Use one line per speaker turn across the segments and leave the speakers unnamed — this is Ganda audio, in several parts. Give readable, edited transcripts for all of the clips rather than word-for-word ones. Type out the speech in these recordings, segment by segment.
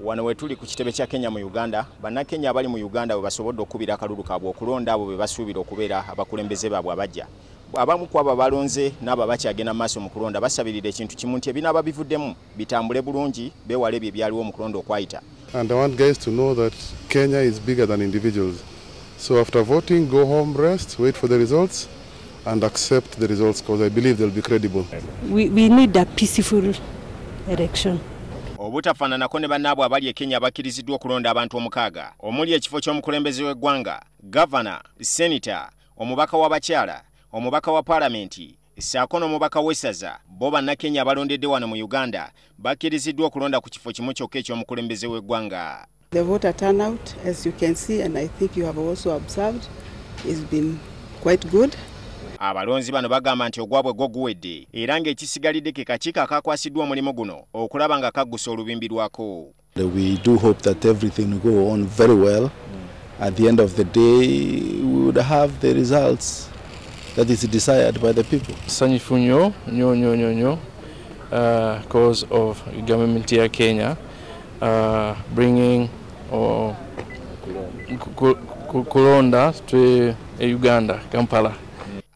Wano wetuli ku kitebe kya Kenya mu Uganda, Bannakenya abali mu Uganda bwe basobodde okubira akalulu kaabwe okulonda abo be basuubira okubeera abakulembeze baabwe abajja. Abamu ku abo balonze n'abo bakyagenda maaso mu kulonda basabirira ekintu kimu nti ebinaaba bivuddemu bitambule bulungi beewale ebyo ebyaliwo mu kulonda okwayita.
And I want guys to know that Kenya is bigger than individuals. So after voting, go home, rest, wait for the results and accept the results because I believe they'll be credible.
We need a peaceful election.
Obutafaananako ne bannaabwe abali e Kenya bakkiriziddwa okulonda abantu omukaaga omuli ekifo ky'omukulembeze w'eggwanga, gavana, senita, omubaka w'abakyala, omubaka wa paalamenti, saako n'omubaka w'essaza. Bo Bannakenya abalondedde wano mu Uganda bakkiriziddwa okulonda ku kifo kimu kyokka eky'omukulembeze w'eggwanga.
The voter turnout, as you can see, and I think you have also observed, has been quite good.
Abalonzi bano bagamba nti ogwabwe gwo guwedde era ng'ekisigalidde ke kakiiko akakwasiddwa omulimu guno okulaba nga kaggusa olubimbi lwako.
We do hope that everything will go on very well. At the end of the day, we would have the results that is desired by the people.
Sanyufu nnyo cause of government ya Kenya bringing kulonda to Uganda, Kampala.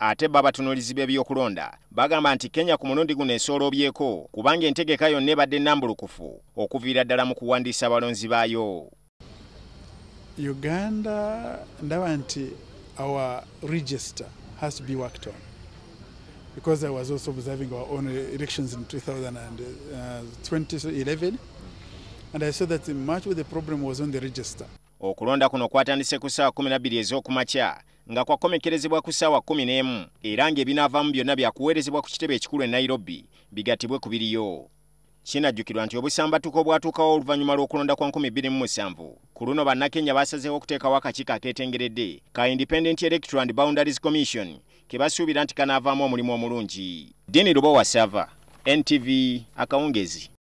Ate babatunuulizi b'ebyokulonda bagamba nti Kenya ku mulundi guno esooloobyeko kubanga entegeka yonna ebadde nnambulukufu okuviira ddala mu kuwandiisa abalonzi baayo.
Uganda ndaba nti our register has to be worked on because I was also observing our own elections in 2011 and I saw that much of the problem was on the register.
Okulonda kuno kwatandise ku ssaawa 12 ez'okumakya nga kwakomekerezebwa ku ssaawa 11 era ng'ebinaavaamu byonna byakuweerezebwa ku kitebe ekikulu e Nairobi bigattibwe ku biriyo. Kinajjukirwa nti obusambatuko obwatuukawo oluvannyuma lw'okulonda kwa 2007 ku luno Bannakenya baasazeewo okuteekawo akakiiko akeetengeredde ka Independent Electoral and Boundaries Commission ke basuubira nti kanaavaamu omulimu omulungi. Dini Lubowa Sava, NTV Akawungezi.